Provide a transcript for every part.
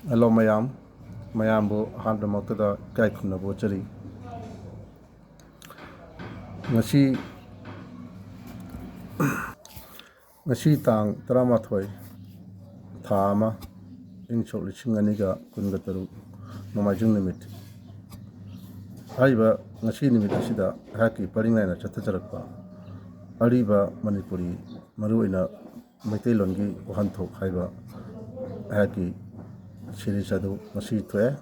Hello mayam, mayambu ahanba maktada kai khumna bochari. Ngasi ngasi tang taramathoi tha ama ing chok liching aniga kunga taru nomajung nimit. Haiba ngasi nimit asida haki paringaina chathacharakpa. Ariba Manipuri maruina Maitailongi wahanthok haiba haki series adu ngasi thwe.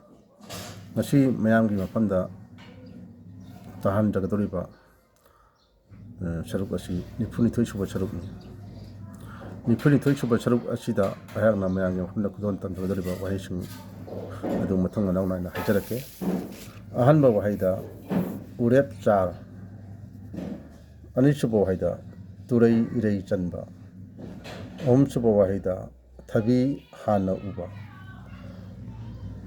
Ngasi mayamgi mafamda tahan jagadoriba saruk asi nifuni thoi suba saruk ni. Nifuni thoi suba saruk asida ayakna mayamgi mafamda kudon tanjadoriba wahising adu mathang anauna ina hajarake. Ahanba wahida urep char Anisuba wahida turai irei chanba. Suba wahida thabi hana uba.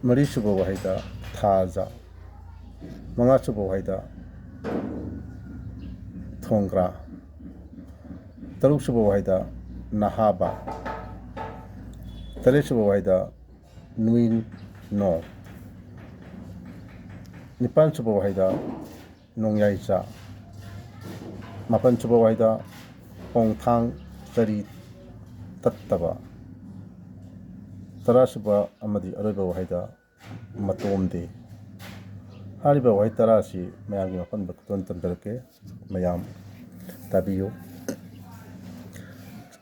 Marisuba wahida thaja. Suba wahida thongra. Suba wahida nahaba. Suba wahida nuin no. Suba wahida nongyaicha. Suba wahida ongthang chari tattaba. Suba amadi aroba wahida matomde. Hariba wahid tarasi mayamgi mafamda kudon tanjarake mayam tabiyo.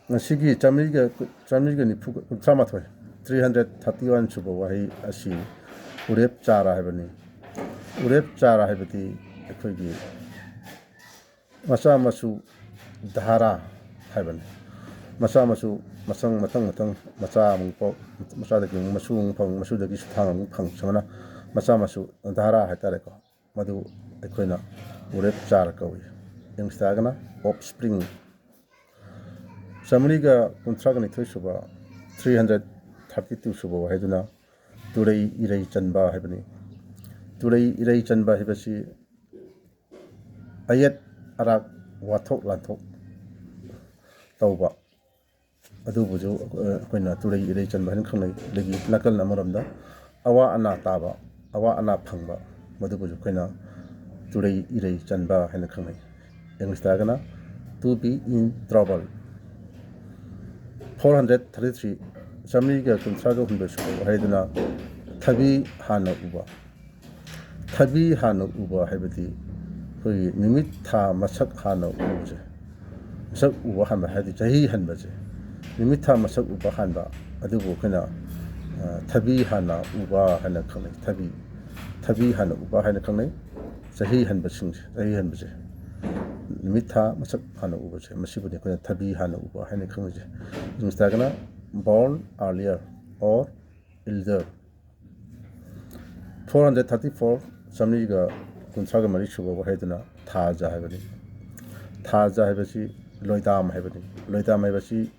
Ngasigi chamriga nifu tramathoi 331 suba wahi asi urep chara haibani. Urep chara haibati akhoi masa masu dhara haibani. Masa masu masang matang masa mungpo masa dagi masu mungpang masu dagi suthang mungpang samana masa masu dhara haitareko madu ekhoina urep chara kawi. Yang stagana offspring Samriga kuntragani thoi suba 332 suba wahiduna turai irei chanba haibani. Turai irei chanba haibasi ayat arak wathok lanthok tauba adu buju koina turai irei chanba hin khangai legi nakal namaramda awa ana taba awa ana phangba madu buju koina turai irei chanba hin khangai english tagana to be in trouble 433 Samriga kuntraga hunde suba wahiduna thabi hana uba. Thabi hana uba haibati koi nimit tha masak hana ubje. Masak uba hanba hadi jahi hanbaje. Nimit tha masak uba hanba adubu kena thabi hana uba hana khanai thabi hana uba hana khanai jahi hanba singje jahi hanbaje. Nimit tha masak hana ubaje masibuni kena thabi hana uba hana khanai. Instagana born earlier or elder 434 Samriga kuntraga mari suba wahiduna thaja haibani. Thaja haibasi loidam haibani. Loidam haibasi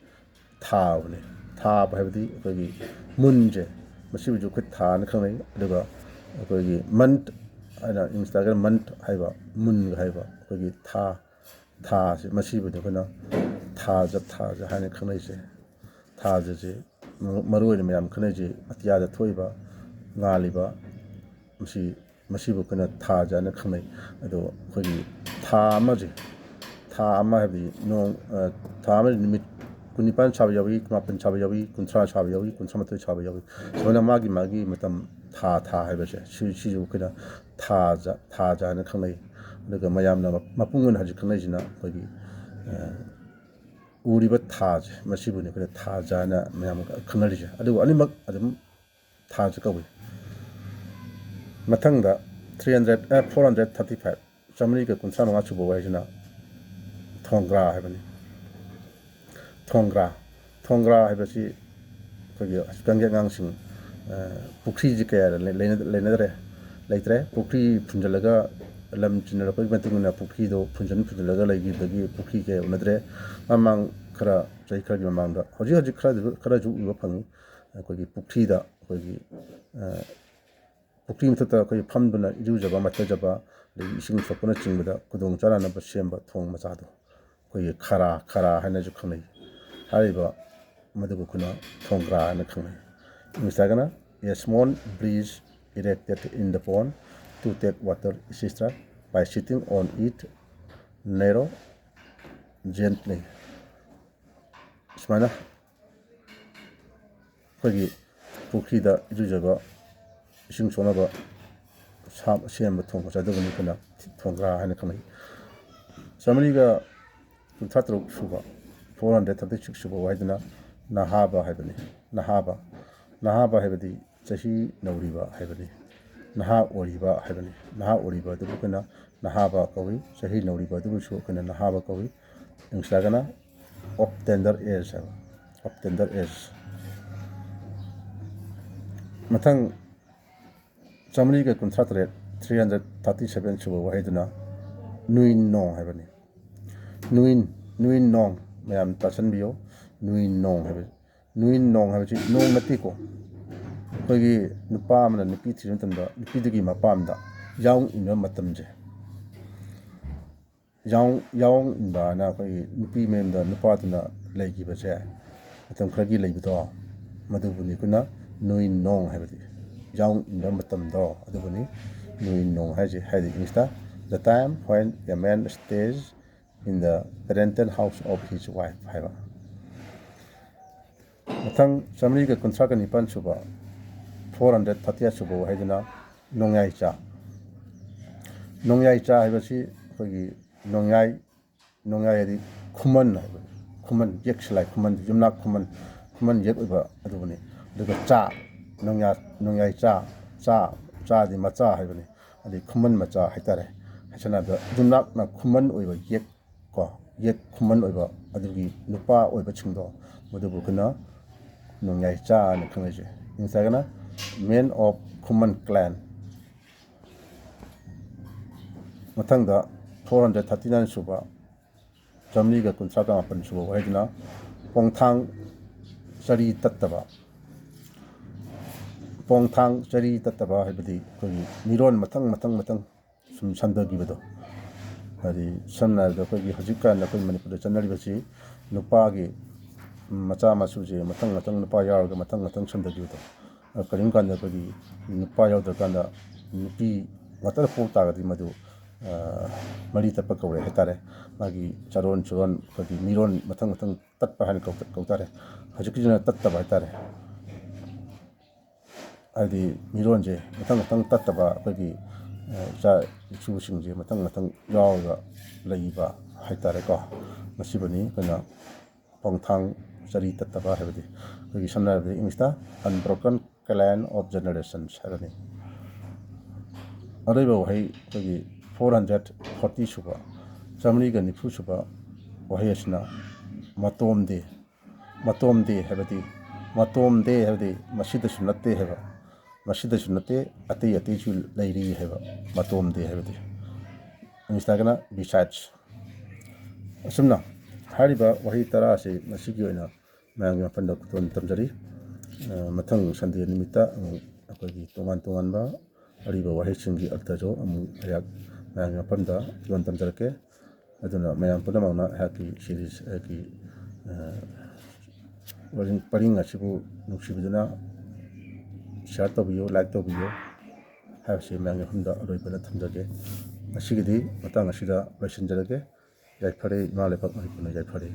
thaabani. Thaab haibadi akogi munje masibuju khut tha na khangai aduga akogi month ana Instagram month haiba mun haiba akogi tha se masibuju kana thaja haina khanai se thaja je maruoi mayam khanai je atiyada thoiba ngaliba masibu kana thaja na khanai ado akogi tha ama habi no tha ama nimit kunipan chaba yawi kumapan chaba yawi kuntra chaba yawi kuntramathoi chaba yawi sona magi matam tha haibase si kana thaja na khanai daga mayamna mapungun haji khanai jina akogi uriba thaja masibuni kana thaja na mayam khanarije adu animak adum thaja kawi mathangda 435 Samriga kuntra manga suba wahijina thongra haibani. Thongra haibasi kogi askange ngangsing pukri ji kaya leinadre leitre pukri punjalaga lam chinara pagi matungna pukri do punjalaga legi dagi pukri ke unadre mamang khara jai khara mamangda hoji khara ju uba phangi kogi pukri da kogi pukri mthata kogi phamduna irujaba matajaba legi ising thopna chingda kudong charana ba semba thong machado kogi khara haina ju khanai hariba madubu kuna thongra na khanai misagana a small bridge erected in the pond to take water, etc. By sitting on it, narrow, gently. Smana. Kagi pukhida irujaga ising sonaga siem thong sadagani kana thongra haina kamai. Samariga kunthatro suba 436 suba waidana nahaba haibani. Nahaba haibadi chahi nauriba haibani. Naha oriba haibani. Naha oriba dubu kana nahaba kawi chahi nauriba dubu su kana nahaba kawi. Ingslagana of tender age haba. Of tender age. Matang Samariga kunthatret 337 suba waidana nuin nong haibani. Nuin nong mayam tasan biyo nuin nong haibani. Nuin nong haibani nong natiko. Kagi nupa amana nupi thirin tanda nupi dagi mapamda yaung inba matamje. Yaung inba na kagi nupi memda nupa tuna laigi bache. Matam kragi laigi bito. Madubuni kuna nuin nong haibani. Yaung inba matamda adubuni nuin nong haidi ingsta. The time when a man stays in the parental house of his wife haiba. Matang Samariga kuntraka nipan suba 430 suba haidana nongyai cha. Nongyai cha haibasi kogi nongyai di kuman haiba. Kuman yek slai kuman jumnak kuman yek uba adubuni. Duga cha nongyai cha di macha haibani. Adi kuman macha haitare. Hasana da jumnak na kuman uba yek kuman uba adugi nupa uba chingdo. Madubu kuna nongyai cha na kangaje. Insagana men of Kuman clan. Matangda 439 suba Samariga kuntraka mapan suba waidana pongthang sari tattaba. Pongthang sari tattaba haibadi kogi miron matang sum sandagi bado. Adi samna da kogi hajika na kogi Manipur chanari basi nupagi macha masuje matang nupa yaga matang sandagi bado. Karim kanda kogi nupa yaga kanda nupi matar pokta gadi madu mari tappa kaure hetare magi charon kogi miron matang tatpa han kautare hajikijana tattaba hetare adi miron je matang tattaba kogi cha chu singje matang yaga laiba hetare ko masibani kana pongthang sari tattaba hebadi kogi samna de ingsta unbroken clan of generations habani araiba wahai kogi 440 suba Samariga nifu suba wahai asna matomde habadi masida sunatte heba masida sunatte ate chu lairi heba matomde habadi ingstagana besides asumna hariba wahai tara se masigi oina mayang panda kuton tamjari matang sande nimita akogi tongan ba ariba wahai singi artajo amu ayak mayang panda yon tamjarake aduna mayang panda mauna haki series haki paring asibu nuksibiduna share tobiyo like tobiyo habse mayang panda roibana tamjage asigidi matang asida loisinjarage yaifare imale pak maripuna yaifare